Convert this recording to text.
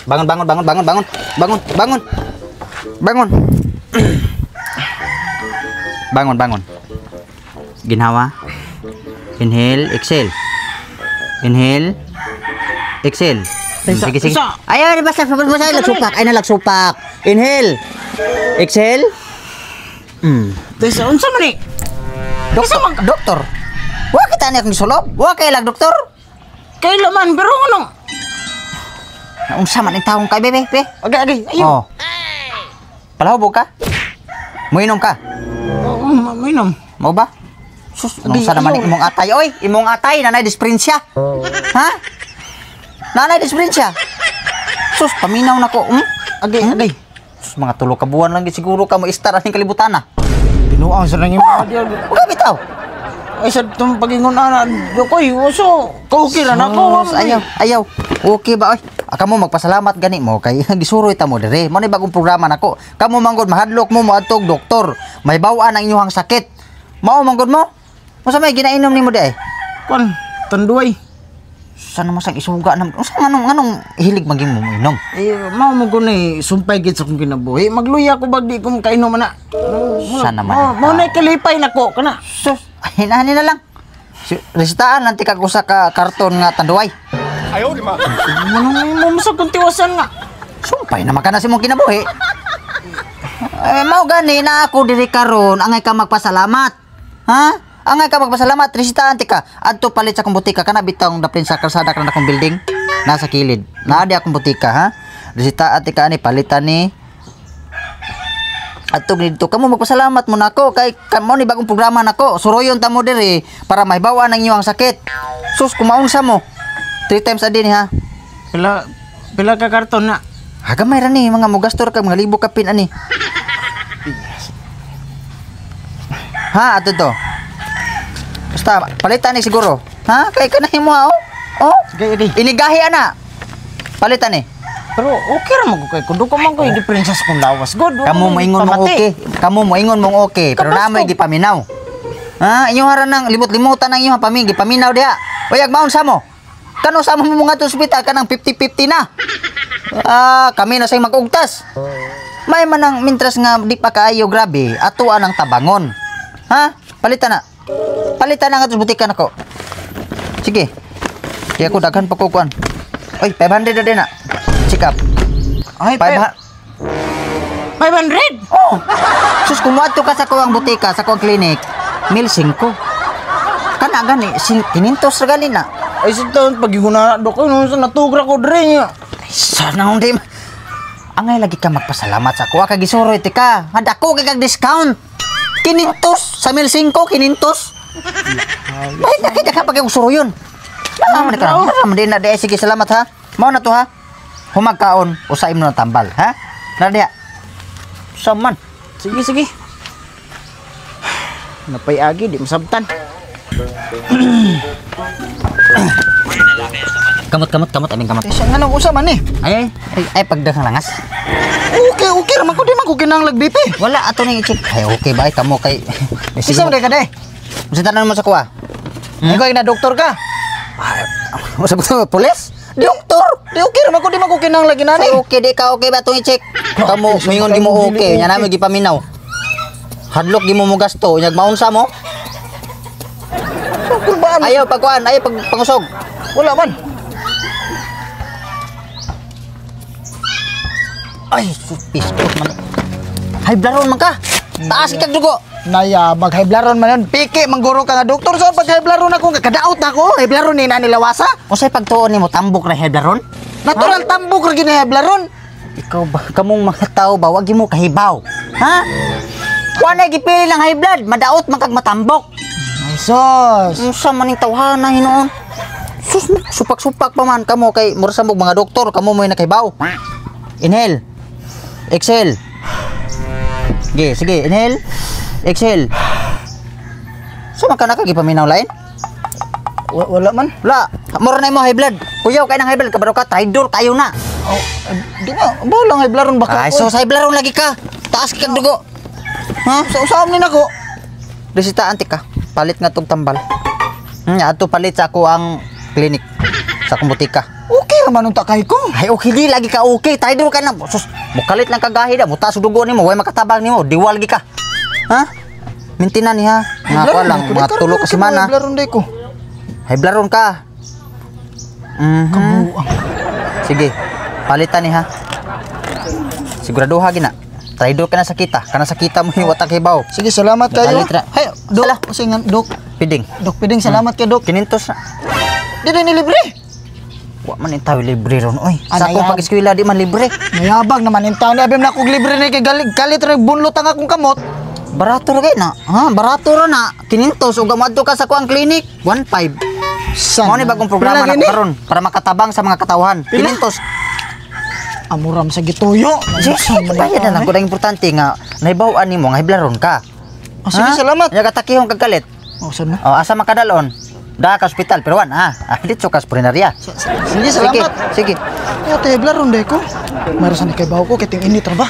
Bangun, bangun, bangun, bangun, bangun. Bangun, bangun. Bangun. Bangun, bangun. Ginhawa. Inhale, exhale. Inhale, exhale. Sige, sige. Ayaw, basta lagsupak. Ay na lagsupak. Inhale. Exhale. Desa unsa man ni? Doktor. Wa kita ni akong sulod. Wa kay lag doktor. Kailo man pero ano? Unsa man ang taong kay bebe? Agay, ayo. Oh. Palahubog ka? Muinom ka? Oo, mainom. Mo ba? Sus, unsa naman imong atay oy? Imong atay nanay disprinsya. Ha? Nanay disprinsya. Sus, paminaw nako. Agay. Sus, mga tulo ka buwan lang gid siguro ka mo istar aning kalibutan na. Binuang sa nang imong dia. Uga bitaw. Ay sa tong pagingon ana, koy, uso. Okay ra nako. Ayaw. Okay ba oy? Kamo magpasalamat gani mo kay gisuroy ta mo dire. Mo ni bagong programa nako. Kamo manggod mahadlok mo adtog doktor. May bawaan ang inyong sakit. Mao manggod mo? Unsa may ginainom nimo di ay? Kon, tanduay. Sana masang isuga na. Unsa nganong hilig maging mo inom? Mao mo ko ni sumpay gid sa kong kinabuhi. Magluya ko bagdi ko kainom na. Sana man. Mo na kalipay nako kana. Sus, hinani na lang. Resetahan lang tika usa ka karton nga tanduay. Ayaw di ma. Mo sa kuntiwasan nga. Sumpay naman ka na si mong kinabuhi. Mao gani na ako diri karon angay ka magpasalamat. Ha? Angay ka magpasalamat, resetahan tika. Adto palit sa akong butika kana bitong daplin sa kalsada kana akong building. Nasa kilid. Naa di akong butika ha. Resetahan tika ani palitan ni. Adto dito kamo magpasalamat mo nako kay kamo ni bagong programa nako. Suroyon ta mo diri para mahibawan ang inyong sakit. Sus kumaunsa mo. 3 times a day ni ha. Pila ka karton na. Hagamay ra ni mga mugastor ka mga libo kapin ani. Ha ato to. Basta palitan ni siguro. Ha kay kanahin mo ha oh. Oh, Gay. inigahi ana. Palitan ni. Pero okay ra man ko kay kundo ko man ko diferensya sa kung lawas. God. Kamu moingon mong okay. Kamu moingon mong okay pero namoy gipaminaw. Ha inyo hara nang limot-limutan ang inyong pamigi paminaw diha. Oyag maun sa mo. Kano sa mo mga to ospital kanang 50-50 na. Kami na say magugtas. May manang mintras nga di pa kaayo grabe, atuan ang tabangon. Ha? Palitan na. Palitan na nga to butika nako. Sige. Di ako daghan pa kukuan. Oy, 500 na din na. Check up. Ay, 500. 500. Oh. Sus kumuadto ka sa kuwang butika, sa kuwang klinik. 1,500. Kana gani 500 ra gani na. Ay sa taon pagiguna do ko no sa natugra ko dre nya. Sana hindi. Angay lagi ka magpasalamat sa kuha kag gisuroy tika. Hadako kag discount. 500 sa 1,500 500. Bakit nakita ka pag suroyon? Naman ka. Naman din na di sige salamat ha. Mao na to ha. Humagkaon usaim mo ng tambal ha. Nadia. Saman. Sige. Napay agi di masabtan. Kamot aming kamot. Siya nga nang usa man eh. Ay pagdagang langas. Okay raman ko di man ko kinahanglag BP. Wala ato ning i-check. Ay okay ba ay kamo kay. Isa man ka day. Usa tanan mo sa kuha. Ikaw na doktor ka. Usa ba pulis? Doktor. Di okay raman ko di man ko kinahanglag inani. Okay di ka okay ba itong i-check? Kamu mingon di mo okay. Nya namin gipaminaw. Hadlok di mo gasto. Nyag maunsa mo? Ayaw pagkuan, ayaw pangusog. Wala man. Ay, supis man. High blood man ka. Taas kag dugo. Naya mag high blood man yan. Piki mangguro ka nga doktor so pag high blood ako kadaot na ko. High blood ni nani lawasa. Unsay pagtuon nimo tambok ra high blood? Natural tambok ra gini high blood. Ikaw ba kamong mga tao ba wag mo kahibaw? Ha? Kuan ay gipili lang high blood, madaot man kag matambok. Ay sus. Unsa man ning tawhana hinuon? Sus, supak-supak pa man kamo kay mura samog mga doktor, kamo mo'y nakahibaw. Inhale. Exhale. Sige, inhale. Exhale. Suma ka nakagipaminaw lain? Wala man. Wala. Mura na mo high blood. Kuyaw kay nang high blood kabaro ka traidor kayo na. Oh, di na. Balang high blood baka. Ay, so high blood lagi ka. Taas kag dugo. Ha? Sa usam ni nako. Resita antik ka. Palit nga tong tambal. Ato palit sa ako ang klinik. sa akong butika. Okay raman unta kay ko. Ay, okay di lagi ka okay. Tayo ka na. Sus, mukalit lang kagahi da. Muta sa dugo nimo, way makatabang nimo. Diwal gi ka. Ha? Mintinan ni ha. Nga ko lang, mga tulo ka semana. Blaron day ko. Hay blaron ka. Kabuang. Sige, palitan ni ha. Siguraduha gina. Traidor ka na sa kita. Kana sa kita mo yung watak hibaw. Sige, salamat kayo. Palit na. Hay, Dok. Sala. Kasi nga, Dok. Piding. Dok, piding salamat kay Dok. Kinintos na. Di na nilibre. Wa man tayo libre ron. Oy, Ano sa akong yan? pag-eskwela di man libre. Mayabag naman yung taon. Abim na akong libre ni kay kalit rin bunlot ang akong kamot. Barato ra kay na. Ha, barato ra na. Kinintos ug amadto ka sa kuang clinic. 1.5. San? Mao ni bagong programa na karon para makatabang sa mga katawhan. Pila? Kinintos. Amuram sa gituyo. Sige, bayad na lang. Kung importante nga, nahibawan ni mo, nga hiblaron ka. Oh, sige, salamat. Yaga takihong kagkalit. Oh, saan na? O, asa makadalon? Da ka ospital, pero wan, ha? Dito ka sa purinarya. Sige, salamat. Sige. Ya, tebla ron day ko. Marasan ni kay bawo ko, kiting init ra ba?